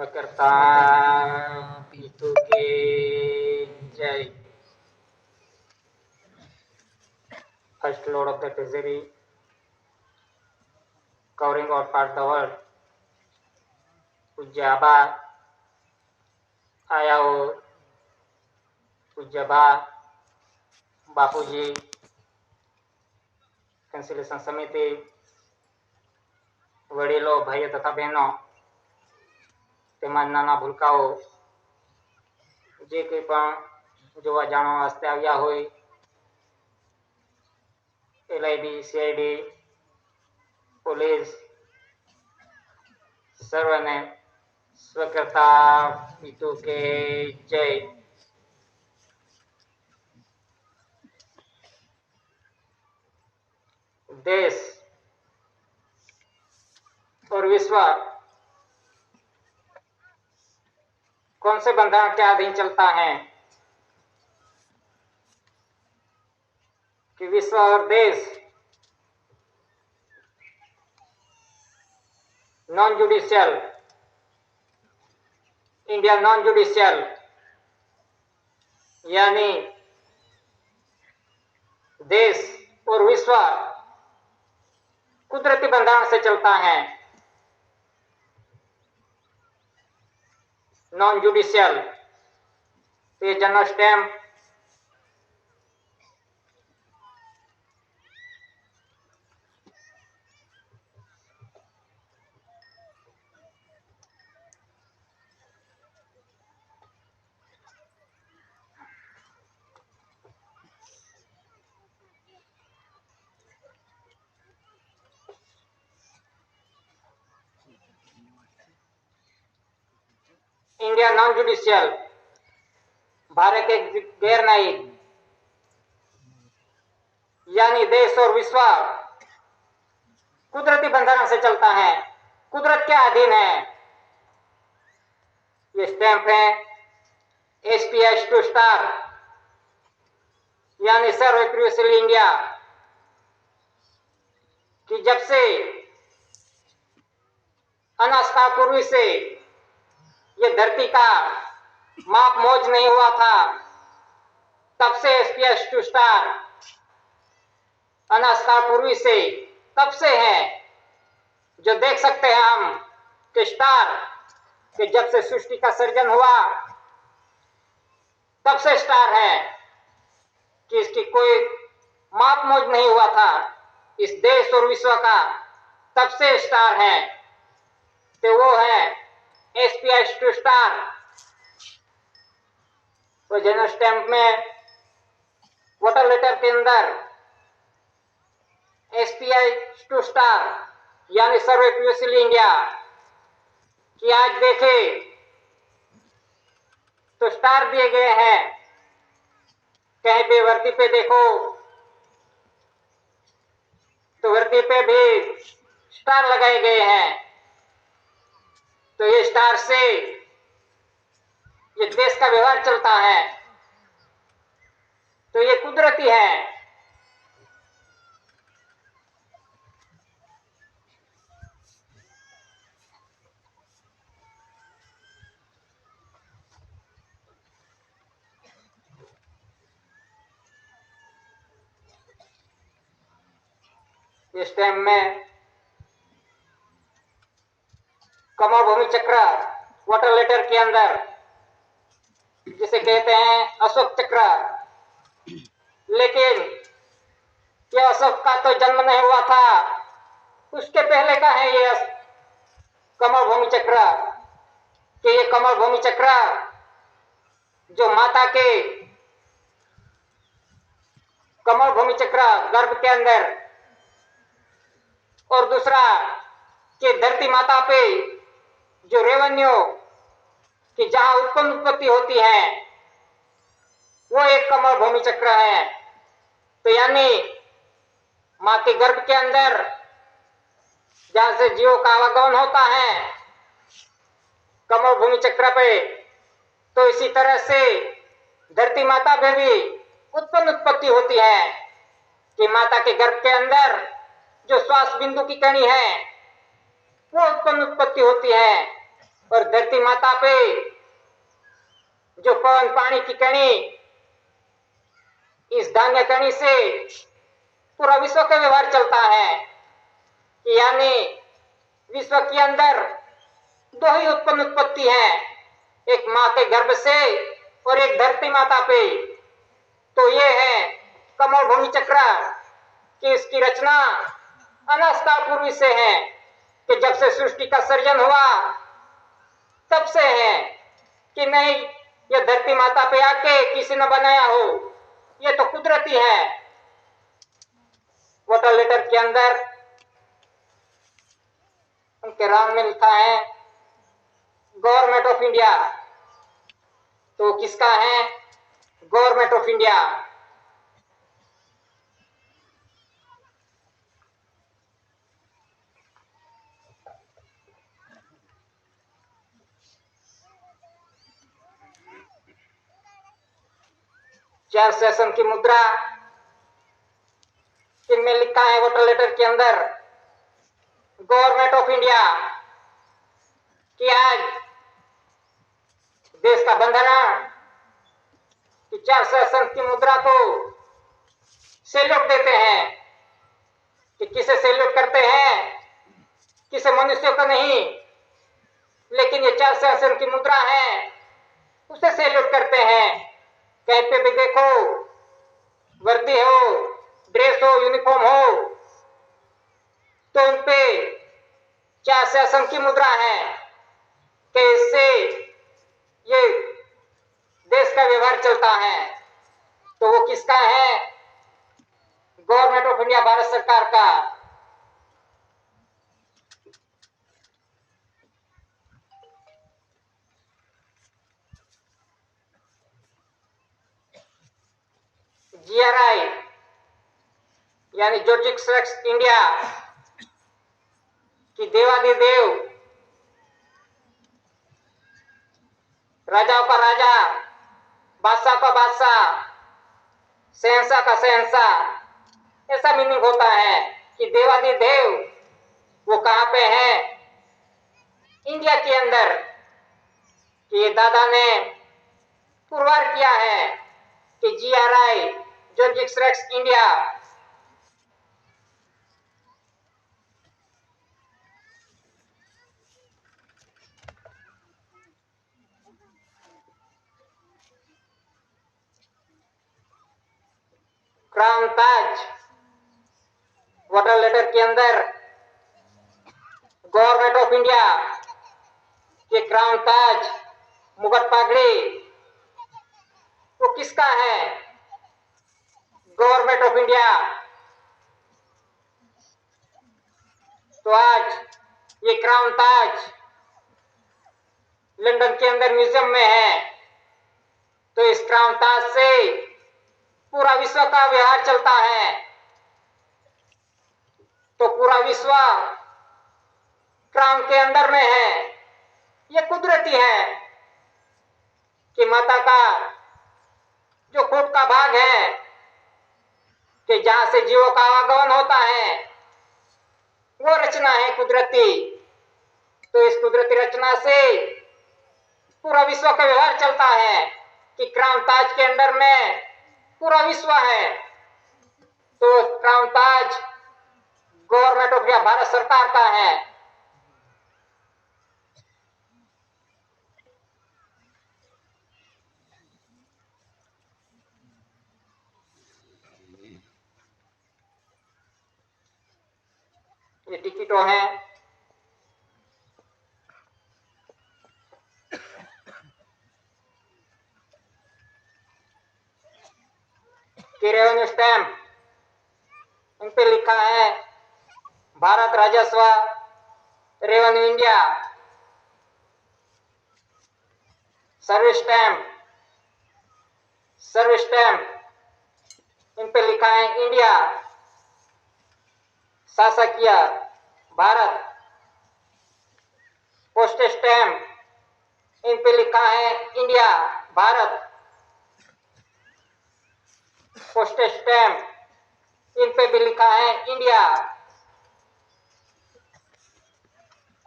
स्वकर्ता पितु के जय. First Lord of the Treasury, covering all part the world, पूज्य आबा आया हो, पूज्य बा बापूजी, कंसिलेशन समिति, वडीलो भाइयों तथा बहनों, तेमाज नाना भूलकाओ जे કંઈ પણ જોવા જાણવા વાસ્તે આવ્યા હોય, LIB, CID, પોલીસ સર્વને સ્વકર્તા પિતુ કે જય. देश और विश्व कौन से बंधन के अधीन चलता है कि विश्व और देश non judicial, India non judicial, यानी देश और विश्व कुदरती बंधन से चलता है. नॉन जुडिशियल तो ये general stamp India non judicial, Bharat एक गैर न्यायिक, यानी देश और विश्व कुदरती बंधनों से चलता है, कुदरत के अधीन है. ये स्टैंप है SPH2 स्टार, यानी सर्व क्रूसियल इंडिया, कि जब से अनास्था पूर्वी से ये धरती का माप मौज नहीं हुआ था, तब से SPH2 स्टार अनास्था पूर्वी से तब से है. जो देख सकते हैं हम कि स्टार कि जब से सृष्टि का सर्जन हुआ तब से स्टार है, कि इसकी कोई माप मौज नहीं हुआ था इस देश और विश्व का, तब से स्टार है. तो वो है SPH2 स्टार. तो जनरल स्टैंप में वोटर लेटर के अंदर SPH2 स्टार यानी सर्व क्रूसियल इंडिया, कि आज देखे तो स्टार दिए गए हैं. कहीं भी वर्दी पे देखो तो वर्दी पे भी स्टार लगाए गए हैं. तो ये स्टार से ये देश का व्यवहार चलता है. तो ये कुदरती है. इस टाइम में कमल भूमि चक्र वाटर लेटर के अंदर जिसे कहते हैं अशोक चक्र, लेकिन यह अशोक का तो जन्म नहीं हुआ था, उसके पहले का है ये कमल भूमि चक्र. कि ये कमल भूमि चक्र जो माता के कमल भूमि चक्र गर्भ के अंदर, और दूसरा कि धरती माता पे जो रेवन्यू कि जहां उत्पत्ति होती है वो एक कमल भूमि चक्र है. तो यानी मां के गर्भ के अंदर जहां से जीवों का आवागमन होता है कमल भूमि चक्र पे, तो इसी तरह से धरती माता में भी उत्पत्ति होती है. कि माता के गर्भ के अंदर जो श्वास बिंदु की कणी है वो उत्पत्ति होती है, और धरती माता पे जो पवन पानी की कणी, इस धान्य कणी से पूरा विश्व का व्यवहार चलता है। यानी विश्व के अंदर दो ही उत्पत्ति है, एक माँ के गर्भ से और एक धरती माता पे। तो ये है कमल भूमि चक्र कि इसकी रचना अनंत काल पूर्व से है, कि जब से सृष्टि का सर्जन हुआ तब से है, कि नहीं ये धरती माता पे आके किसी ने बनाया हो, ये तो कुदरती है। वाटर लेटर के अंदर उनके राम में लिखा है गवर्नमेंट ऑफ इंडिया। तो किसका है? Government of India. चार सेशन की मुद्रा इनमें लिखा है वाटर लेटर के अंदर गवर्नमेंट ऑफ इंडिया कि आज देश का बंधन कि चार सेशन की मुद्रा को सैल्यूट देते हैं। कि किसे सैल्यूट करते हैं? किसे मनुष्य को नहीं, लेकिन ये चार सेशन की मुद्रा है उसे सैल्यूट करते हैं। कहीं पे भी देखो, वर्दी हो, ड्रेस हो, यूनिफॉर्म हो, तो उन पे चार सेशन की मुद्रा है कि इससे ये देश का व्यवहार चलता है। तो वो किसका है? गवर्नमेंट ऑफ इंडिया, भारत सरकार का। GRI यानी जॉर्जिक्स रेक्स इंडिया की देवाधिदेव, राजाओं का राजा, बादशाह का बादशाह, शहंशाह का शहंशाह, ऐसा मीनिंग होता है कि देवाधिदेव वो कहां पे है? इंडिया के अंदर। कि ये दादा ने पुरवार किया है कि GRI जॉर्जिक्स रेक्स इंडिया क्राउन ताज वाटर लेटर के अंदर गवर्नमेंट ऑफ इंडिया के क्राउन ताज, मुगट पागड़ी, वो किसका है? Government of India. तो आज ये क्राउन ताज लंदन के अंदर म्यूजियम में है। तो इस क्राउन ताज से पूरा विश्व का व्यवहार चलता है। तो पूरा विश्व क्राउन के अंदर में है। ये कुदरती है कि माता का जो खूब का भाग है कि जहां से जीवों का आवागमन होता है, वो रचना है कुदरती। तो इस कुदरती रचना से पूरा विश्व का व्यवहार चलता है कि क्राउन ताज के अंदर में पूरा विश्व है। तो crown Taj government of India, Bharat सरकार का है। ये टिकटों है। कि रेवेन्यू स्टैम्प, इन पे लिखा है भारत राजस्व, revenue India. Service stamp, service stamp, इन पे लिखा है इंडिया, शासकीय भारत। पोस्टेज स्टैम्प, इन पे लिखा है इंडिया, भारत। पोस्टेज स्टैम्प, इन पे भी लिखा है इंडिया।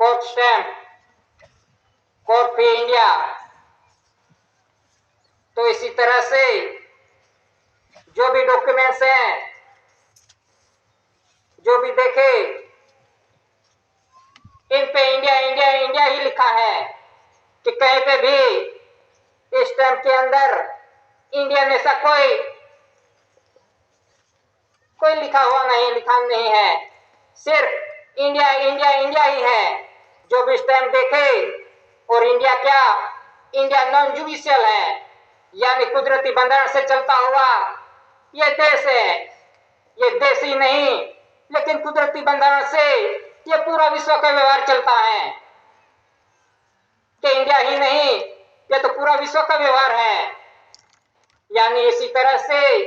कोर्ट स्टैम्प, कोड फी इंडिया। तो इसी तरह से जो भी डॉक्यूमेंट्स हैं, जो भी देखे, इन पे इंडिया इंडिया इंडिया ही लिखा है कि कहीं पे भी इस स्टैंप के अंदर इंडियन ऐसा कोई लिखा नहीं है। सिर्फ इंडिया इंडिया इंडिया ही है। जो भी स्टैंप देखे, और इंडिया क्या, इंडिया नॉन जुडिशियल है, यानी कुदरती बंधन से चलता हुआ ये देश है। ये देश ही नहीं, लेकिन कुदरती बंधन से ये पूरा विश्व का व्यवहार चलता है। कि इंडिया ही नहीं, ये तो पूरा विश्व का व्यवहार है। यानी इसी तरह से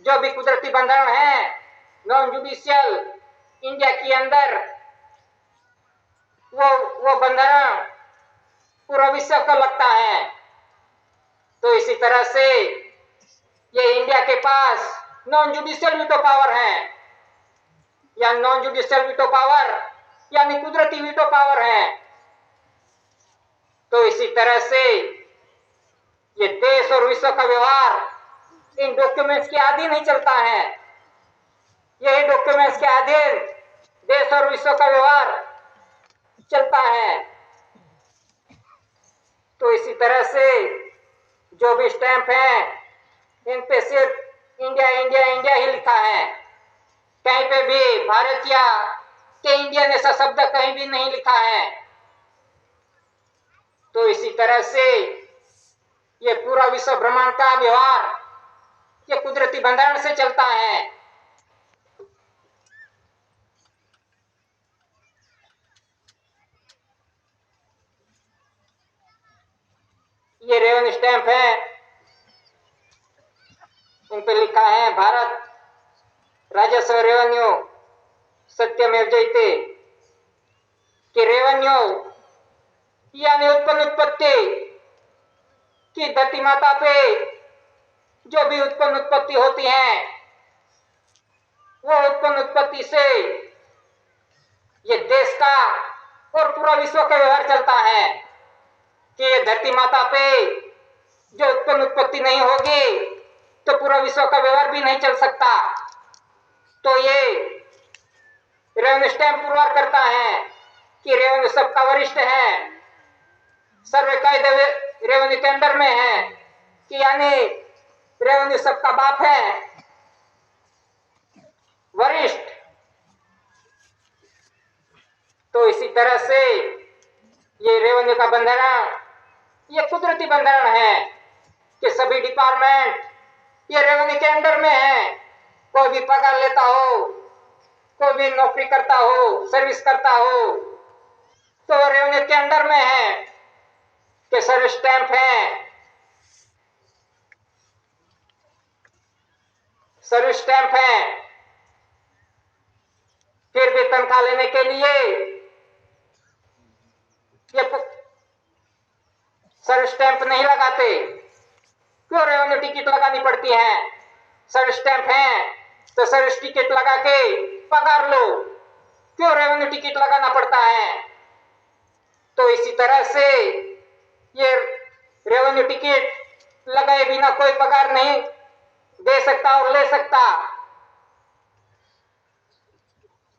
जो भी कुदरती बंधन है नॉन जुडिशियल इंडिया के अंदर, वो बंधन पूरा विश्व का लगता है। तो इसी तरह से ये इंडिया के पास नॉन जुडिशियल वीटो पावर है, या नॉन जुडिशियल वीटो पावर यानी कुदरती वीटो पावर है। तो इसी तरह से ये देश और विश्व का व्यवहार इन डॉक्यूमेंट्स के अधीन ही चलता है। यही डॉक्यूमेंट्स के अधीन देश और विश्व का व्यवहार चलता है। तो इसी तरह से जो भी स्टैंप है, इन पे सिर्फ इंडिया इंडिया इंडिया ही लिखा है। कहीं पे भी भारत या के इंडियन ऐसा शब्द कहीं भी नहीं लिखा है। तो इसी तरह से ये पूरा विश्व ब्रह्मांड का व्यवहार ये कुदरती बंधन से चलता है। ये रेवन स्टैंप है, इन पे लिखा है भारत राजस्व रेवेन्यू सत्यमेव जयते। कि रेवेन्यू यानी उत्पन्न उत्पत्ति की धरती माता पे जो भी उत्पन्न उत्पत्ति होती है, वो उत्पन्न उत्पत्ति से ये देश का और पूरा विश्व का व्यवहार चलता है। कि ये धरती माता पे जो उत्पन्न उत्पत्ति नहीं होगी तो पूरा विश्व का व्यवहार भी नहीं चल सकता। तो ये रेवेन्यू स्टैंप पुरवार करता है कि रेवेन्यू सबका वरिष्ठ है, सर्वे कायदे रेवेन्यू के अंडर में है, कि यानी रेवेन्यू सबका बाप है, वरिष्ठ। तो इसी तरह से ये रेवेन्यू का बंधन ये कुदरती बंधन है कि सभी डिपार्टमेंट ये रेवेन्यू के अंडर में है। कोई भी पगार लेता हो, कोई भी नौकरी करता हो, सर्विस करता हो, तो रेवेन्यू के अंडर में है। कि सर्विस स्टैंप है, सर्विस स्टैंप है। फिर भी तनख्वाह लेने के लिए ये सर्विस स्टैंप नहीं लगाते। क्यों रेवेन्यू टिकट लगानी पड़ती है? सर्विस स्टैंप है तो सर्विस टिकट लगा के पगार लो। क्यों रेवेन्यू टिकट लगाना पड़ता है? तो इसी तरह से ये रेवेन्यू टिकट लगाए बिना कोई पगार नहीं दे सकता और ले सकता।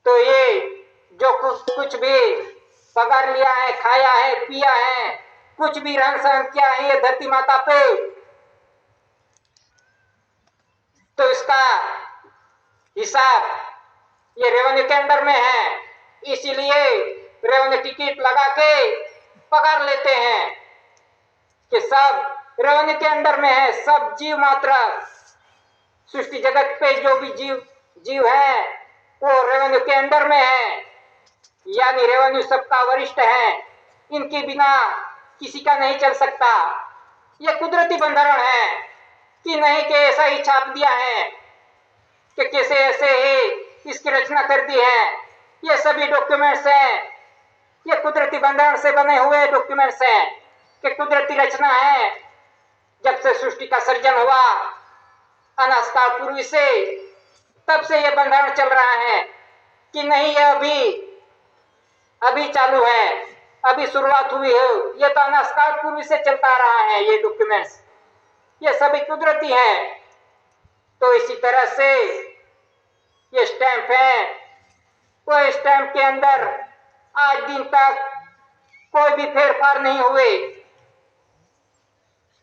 तो ये जो कुछ भी पगार लिया है, खाया है, पिया है, कुछ भी रहन सहन किया है ये धरती माता पे, तो इसका हिसाब ये रेवेन्यू के अंडर में है। इसीलिए रेवेन्यू टिकट लगा के पगार लेते हैं कि सब रेवेन्यू के अंडर में है। सब जीव मात्र सृष्टि जगत पे जो भी जीव है वो रेवेन्यू के अंडर में है, यानी रेवेन्यू सबका वरिष्ठ है। इनके बिना किसी का नहीं चल सकता। ये कुदरती बंधन है कि नहीं कि ऐसा ही छाप दिया है कि कैसे ऐसे ही इसकी रचना कर दी है। ये सभी डॉक्यूमेंट्स हैं, ये कुदरती बंधन से बने हुए डॉक्यूमेंट्स हैं कि कुदरती रचना है। जब से सृष्टि का सर्जन हुआ अनाज काल पूर्व से, तब से ये बंधन चल रहा है कि नहीं ये अभी चालू है। अभी शुरुआत हुई है, ये तो अनास्काल पूर्व से चलता आ रहा है। ये डॉक्यूमेंट्स ये सभी कुदरती है। तो इसी तरह से ये स्टैंप है, वो स्टैंप के अंदर आज दिन तक कोई भी फेरफार नहीं हुए।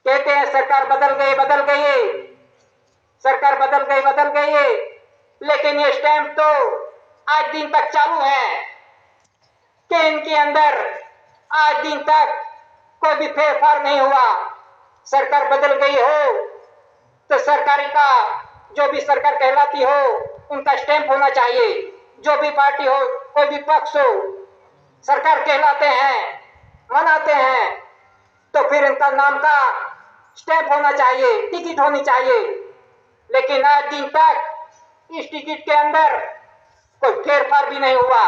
कहते हैं सरकार बदल गई, सरकार बदल गई, लेकिन ये स्टैंप तो आज दिन तक चालू है कि इनके अंदर आज दिन तक कोई भी फेरफार नहीं हुआ। सरकार बदल गई हो तो सरकारी का जो भी सरकार कहलाती हो उनका स्टैंप होना चाहिए। जो भी पार्टी हो, कोई भी पक्ष हो, सरकार कहलाते हैं, मनाते हैं, तो फिर इनका नाम का स्टैंप होना चाहिए, टिकट होनी चाहिए। लेकिन आज दिन तक इस टिकट के अंदर कोई फेरफार भी नहीं हुआ।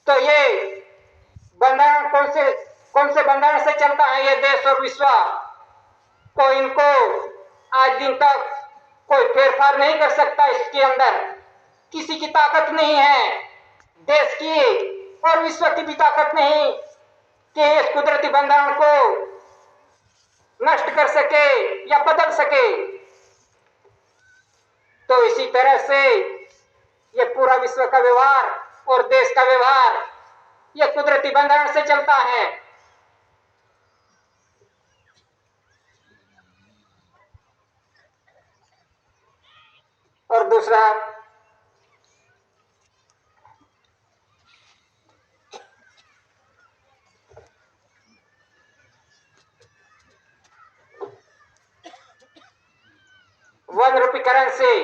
तो ये बंधारण कौन से बंधारण से चलता है ये देश और विश्व, तो इनको आज दिन तक कोई फेरफार नहीं कर सकता। इसके अंदर किसी की ताकत नहीं है, देश की और विश्व की भी ताकत नहीं कि इस कुदरती बंधारण को नष्ट कर सके या बदल सके। तो इसी तरह से ये पूरा विश्व का व्यवहार और देश का व्यवहार ये कुदरती बंधारण से चलता है। और दूसरा, वन रुपी करेंसी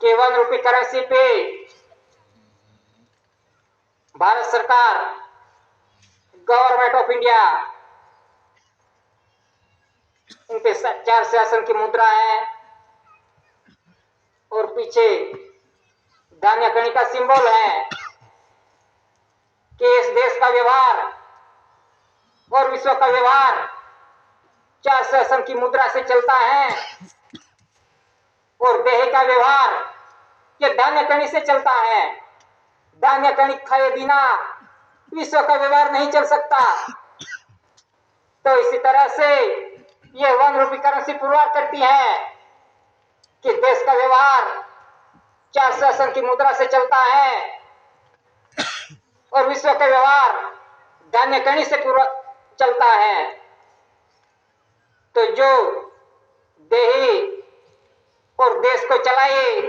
के 1 रुपी करेंसी पे भारत सरकार, गवर्नमेंट ऑफ इंडिया, उनके 4 शासन की मुद्रा है और पीछे धान्य कणी का सिंबल है कि इस देश का व्यवहार और विश्व का व्यवहार 4 शासन की मुद्रा से चलता है और देह का व्यवहार ये धान्य कणी से चलता है। धान्य कणी खाए बिना विश्व का व्यवहार नहीं चल सकता। तो इसी तरह से ये 1 रुपी करेंसी पुरवार करती है कि देश का व्यवहार 4 शासन की मुद्रा से चलता है और विश्व का व्यवहार धान्य कणी से चलता है। तो जो देही और देश को चलाए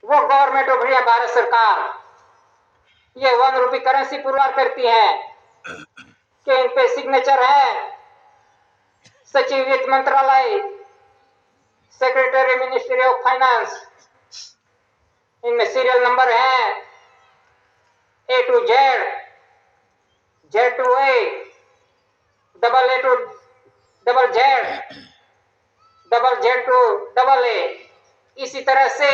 वो गवर्नमेंट ऑफ इंडिया, भारत सरकार, ये 1 रुपी करेंसी पुरवार करती है कि इन पे सिग्नेचर है सचिव वित्त मंत्रालय, सेक्रेटरी मिनिस्ट्री ऑफ फाइनेंस, इनमें सीरियल नंबर है A to Z, Z to A, A to Z, Z to AA। इसी तरह से